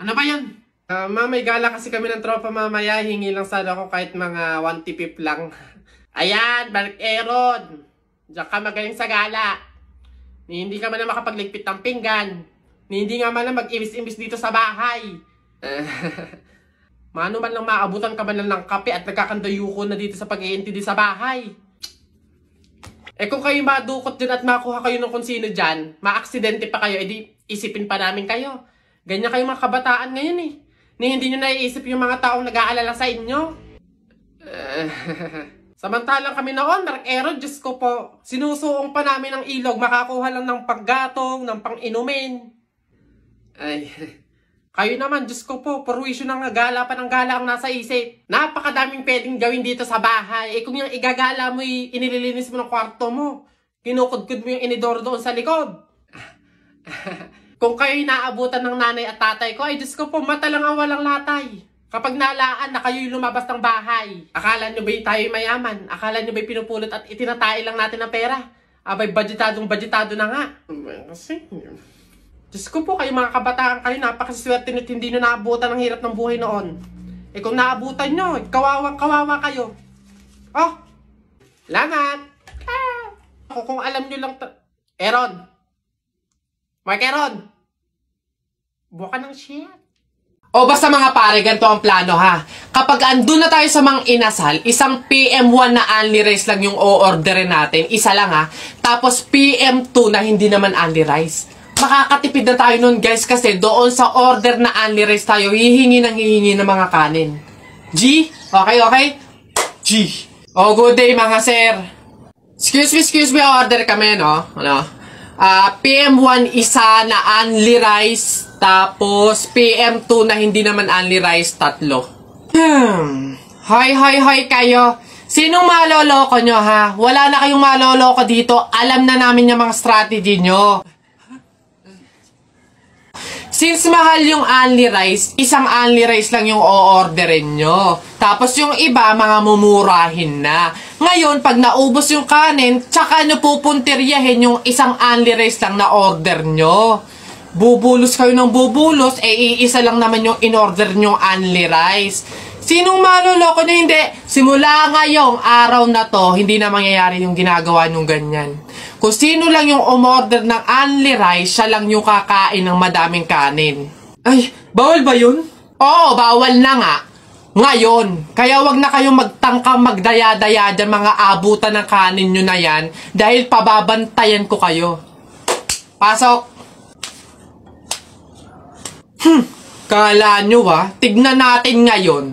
Ano ba yan? May gala kasi kami ng tropa mamaya. Hingi lang sana ako kahit mga 1 tipip lang. Ayan, Mark Aaron. Diyan ka magaling sa gala. Hindi ka man na makapagligpit ng pinggan. Hindi nga man na mag-imis-imis dito sa bahay. Mano man lang maabutan ka man lang ng kape at nagkakandayuko na dito sa pag-iintindi sa bahay. Kung kayo madukot din at makuha kayo ng kung sino dyan, maaksidente pa kayo, edi isipin pa namin kayo. Ganyan kayo mga kabataan ngayon eh. Hindi nyo naiisip yung mga taong nag-aalala sa inyo. Samantalang kami noon, Mark Aaron, Diyos ko po, sinusuong pa namin ng ilog, makakuha lang ng paggatong, ng pang-inumin. Ay, kayo naman, Diyos ko po, perwisyo ng gala pa ng gala ang nasa isip. Napakadaming pwedeng gawin dito sa bahay. Kung yung igagala mo, inililinis mo ng kwarto mo, kinukudkud mo yung inidoro doon sa likod. Kung kayo'y naabutan ng nanay at tatay ko, ay Diyos ko po, mata lang ang walang latay. Kapag nalaan na kayo'y lumabas ng bahay, akala nyo ba'y tayo'y mayaman? Akala nyo ba'y pinupulot at itinatay lang natin ng pera? Abay, budgetado na nga. Kasi, Diyos ko po, kayo mga kabataan kayo, napakaswerte nyo't hindi nyo naabutan ng hirap ng buhay noon. Kung naabutan nyo, kawawa kayo. Oh, lamat. Kung alam nyo lang, Aaron. Mark Aaron. Buka ng shit. O basta mga pare, ganito ang plano ha. Kapag andun na tayo sa mga inasal, isang PM1 na only rice lang yung o-orderin natin. Isa lang ha. Tapos PM2 na hindi naman only rice. Makakatipid na tayo nun guys kasi doon sa order na only rice tayo, hihingi ng mga kanin. G? Okay? G. Oh, good day mga sir. Excuse me, order kami no? PM1 isa na only rice. Tapos, PM2 na hindi naman only rice, 3. Hi kayo. Sinong maloloko nyo ha? Wala na kayong maloloko dito. Alam na namin yung mga strategy nyo. Since mahal yung only rice, isang only rice lang yung o-orderin nyo. Tapos yung iba, mga mumurahin na. Ngayon, pag naubos yung kanin, tsaka nyo pupuntiryahin yung isang only rice lang na order nyo. Bubulos kayo ng bubulos, iisa lang naman yung in-order nyong only rice. Sinong maloloko na hindi? Simula ngayong araw na to, hindi na mangyayari yung ginagawa nyong ganyan. Kung sino lang yung umorder ng only rice, siya lang yung kakain ng madaming kanin. Ay, bawal ba yun? Oo, bawal na nga. Ngayon, kaya wag na kayong magtangkang magdaya-daya dyan mga abutan ng kanin nyo na yan dahil pababantayan ko kayo. Pasok! Kala nyo tignan natin ngayon.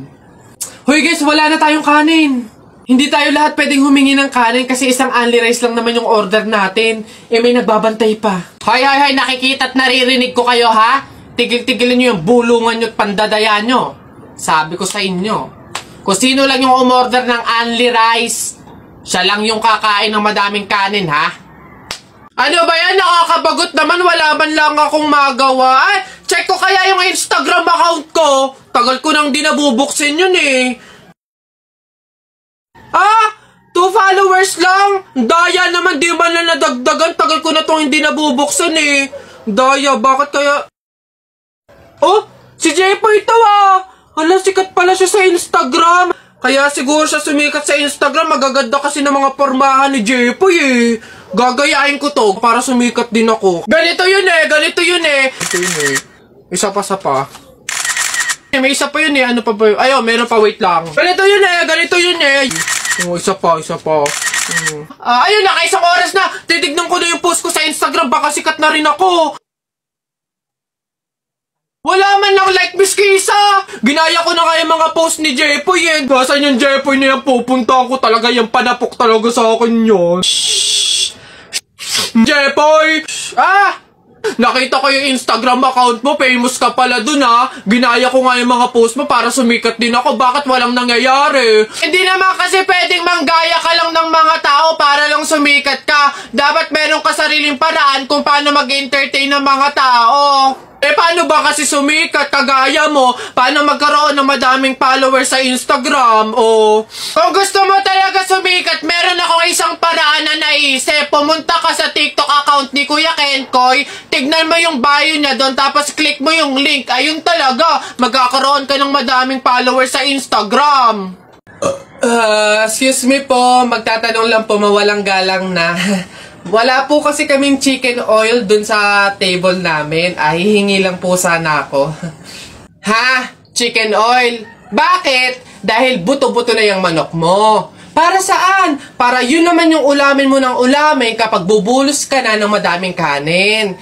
Hoy guys, wala na tayong kanin. Hindi tayo lahat pwedeng humingi ng kanin kasi isang only rice lang naman yung order natin. May nagbabantay pa. Hay, nakikita at naririnig ko kayo ha? Tigil-tigilin nyo yung bulungan nyo at pandadaya nyo. Sabi ko sa inyo, kung sino lang yung umorder ng only rice, siya lang yung kakain ng madaming kanin ha? Ano ba yan? Nakakabagot naman. Wala man lang akong magawa. Ay, check ko kaya yung Instagram account ko. Tagal ko nang di nabubuksin yun eh. 2 followers lang? Daya naman, di man na nadagdagan. Tagal ko na itong hindi nabubuksan eh. Daya, bakit kaya? Oh, si Jepoy ito Hala, sikat pala siya sa Instagram. Kaya siguro siya sumikat sa Instagram. Magaganda kasi ng mga pormahan ni Jepoy eh. Gagayain ko to para sumikat din ako. Ganito yun eh. Ito yun eh. Isa pa. May isa pa yun eh. Ano pa ba yun? Ayaw, meron pa, wait lang. Ganito yun eh. Oh, isa pa. Ayun, nakaisang oras na. Titignan ko na yung post ko sa Instagram. Baka sikat na rin ako. Wala man lang like, Miss Kisa! Ginaya ko na kaya mga post ni Jepoy eh. Basan yung Jepoy na yan, pupunta ko talaga yung panapok talaga sa akin yun. Jepoy! Nakita ko yung Instagram account mo, famous ka pala dun Ginaya ko nga yung mga post mo para sumikat din ako. Bakit walang nangyayari? Hindi naman kasi pwedeng manggaya ka lang ng mga tao para lang sumikat ka. Dapat meron ka sariling paraan kung paano mag-entertain ng mga tao. Paano ba kasi sumikat kagaya mo? Paano magkaroon ng madaming followers sa Instagram? Kung gusto mo talaga sumikat, meron akong isang paraan na naisip, pumunta ka sa TikTok account ni Kuya Kenkoy, tignan mo yung bio niya doon, tapos click mo yung link. Ayun talaga, magkakaroon ka ng madaming followers sa Instagram. Excuse me po, magtatanong lang po, mawalang galang na. Wala po kasi kaming chicken oil dun sa table namin. Ay, hihingi lang po sana ako. Ha? Chicken oil? Bakit? Dahil buto-buto na yung manok mo. Para saan? Para yun naman yung ulamin mo ng ulamin kapag bubulos ka na ng madaming kanin.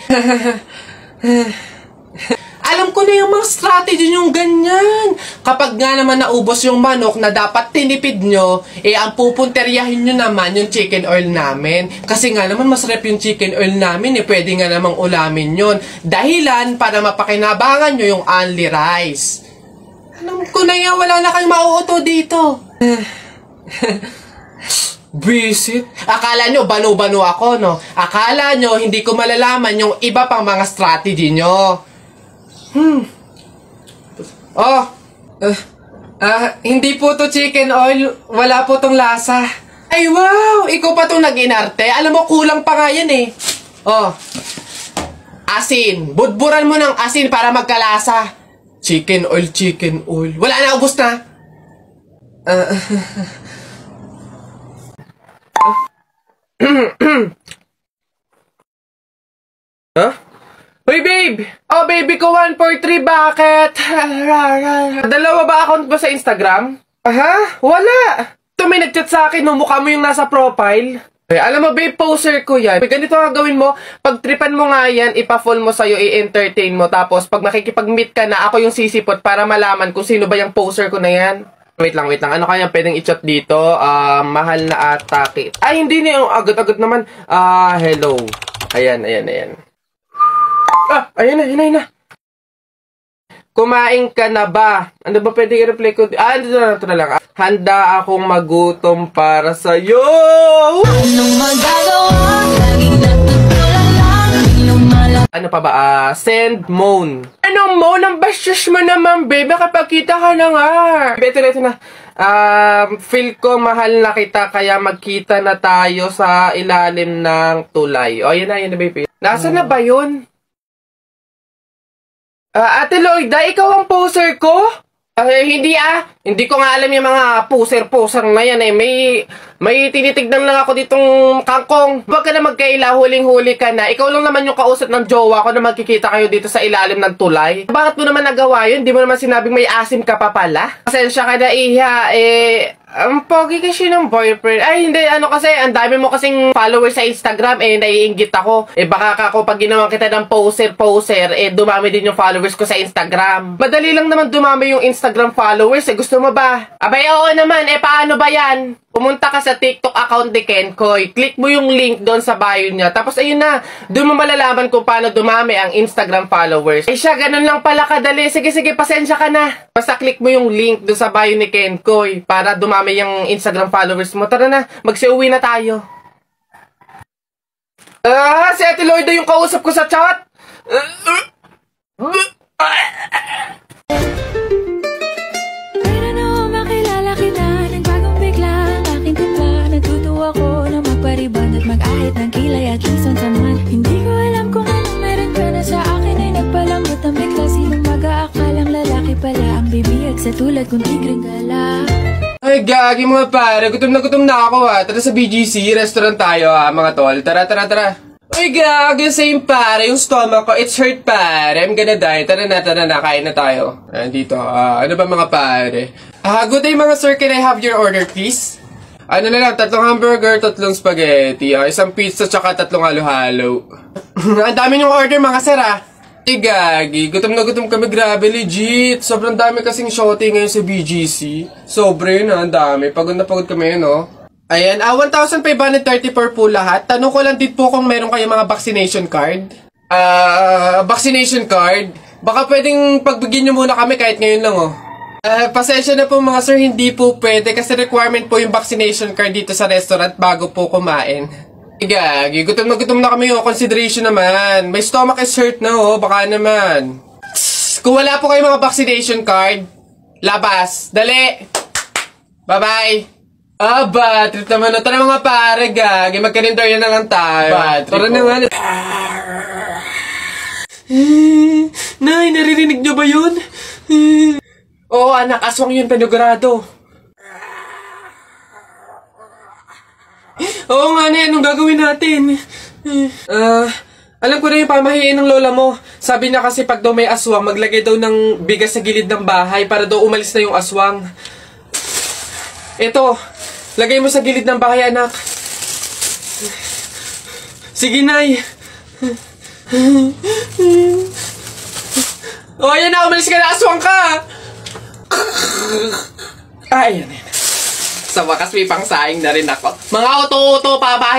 Alam ko na yung mga strategy yung ganyan. Kapag nga naman naubos yung manok na dapat tinipid nyo, ang pupunteryahin nyo naman yung chicken oil namin. Kasi nga naman masarap yung chicken oil namin, pwede nga namang ulamin yun. Dahilan para mapakinabangan nyo yung only rice. Alam ko na yan, wala na kayong mauuto dito. Visit? Akala nyo banu-banu ako, no? Akala nyo hindi ko malalaman yung iba pang mga strategy nyo. Hindi po to chicken oil. Wala po tong lasa. Ay wow, ikaw pa tong nag-inarte. Alam mo, kulang pa nga yan eh. Asin. Budburan mo ng asin para magkalasa. Chicken oil, chicken oil. Wala na, ubos na. Huh? Hoy babe! Oh baby ko 143, bakit? Dalawa ba account ba sa Instagram? Ha? Wala! Ito may nag-chat sa akin, no? Mukha mo yung nasa profile. Alam mo babe, poser ko yan. Ganito ang gawin mo, pag-tripan mo nga yan, ipa-follow mo sa'yo, i-entertain mo. Tapos pag makikipag-meet ka na, ako yung sisipot para malaman kung sino ba yung poser ko na yan. Wait lang. Ano kaya pwedeng i-chat dito? Mahal na atake. Ay, hindi na yung agad-agad naman. Hello. Ayan. Ayan na. Kumain ka na ba? Ano ba pwede i-reply ko? Ito na lang. Handa akong magutom para sa'yo! Anong magagawa? Laging natutulala lang. Ano pa ba? Send moan. Anong moan? Ang bastos mo naman, babe. Nakapagkita ka na nga. Ito na. Feel ko mahal na kita, kaya magkita na tayo sa ilalim ng tulay. Yan na, babe. Nasaan na ba yun? Ate Lloyda, ikaw ang poser ko? Hindi ko nga alam yung mga poser na yan eh. May tinitignan lang ako ditong kangkong. Huwag ka na magkaila, huling-huli ka na. Ikaw lang naman yung kausap ng jowa ko na magkikita kayo dito sa ilalim ng tulay. Bakit mo naman nagawa yun? Di mo naman sinabing may asim ka pa pala? Pasensya ka na, Iha. Ang pogi kasi ng boyfriend. Ay, hindi. Kasi, ang dami mo kasing followers sa Instagram. Naiinggit ako. Baka ako pag ginawa kita ng poser, dumami din yung followers ko sa Instagram. Madali lang naman dumami yung Instagram followers. Gusto mo ba? Abay, oo naman. Paano ba yan? Pumunta ka sa TikTok account ni Kenkoy. Click mo yung link doon sa bio niya. Tapos ayun na, doon mo malalaman kung paano dumami ang Instagram followers. Siya, ganun lang pala kadali. Sige, pasensya ka na. Basta click mo yung link doon sa bio ni Kenkoy para dumami yung Instagram followers mo. Tara na, magsiuwi na tayo. Si Ate Lloyda yung kausap ko sa chat. Magpariban at mag-ahit ng kilay at lison taman. Hindi ko alam kung anong meron ka na sa akin ay nagpalambot ang bigla. Sinong mag-aakalang lalaki pala ang bibiyag sa tulad kong tigreng gala. Ay, gagi mga pare. Gutom na ako Tara sa BGC, restaurant tayo mga tol. Tara. Uy, gagi, same pare. Yung stomach ko, it's hurt pare. I'm gonna die. Tara na. Kain na tayo. Dito. Ano ba mga pare? Good day mga sir. Can I have your order please? Ano na lang, 3 hamburger, 3 spaghetti, 1 pizza, tsaka 3 halo-halo. Ang dami niyong order mga sir Gagi, gutom na gutom kami, grabe, legit. Sobrang dami kasing shorty ngayon sa BGC. Sobre na, ang dami. Pagod na pagod kami, no? Ayan, 1,530 per po lahat. Tanong ko lang din po kung meron kayong mga vaccination card. Vaccination card? Baka pwedeng pagbigyan nyo muna kami kahit ngayon lang, pasensya na po mga sir, hindi po pwede kasi requirement po yung vaccination card dito sa restaurant bago po kumain. Gagi, gutom na kami consideration naman. My stomach is hurt na baka naman. Kung wala po kayong mga vaccination card, labas, dali! Bye-bye! Bad trip naman. Tara mga pare, gagi. Magkarinderya na lang tayo. Bad trip, Tara na nga. Nay, naririnig niyo ba yun? Oo, anak. Aswang yun, panigurado. Oo nga, Nay. Anong gagawin natin? Alam ko na yung pamahiin ng lola mo. Sabi niya kasi pag daw may aswang, maglagay daw ng bigas sa gilid ng bahay para daw umalis na yung aswang. Ito, lagay mo sa gilid ng bahay, anak. Sige, Nay. Oh, ayan na, umalis ka na, aswang ka! Ayan. Sa wakas may pangsaing na rin ako. Mga uto-uto, pabahay.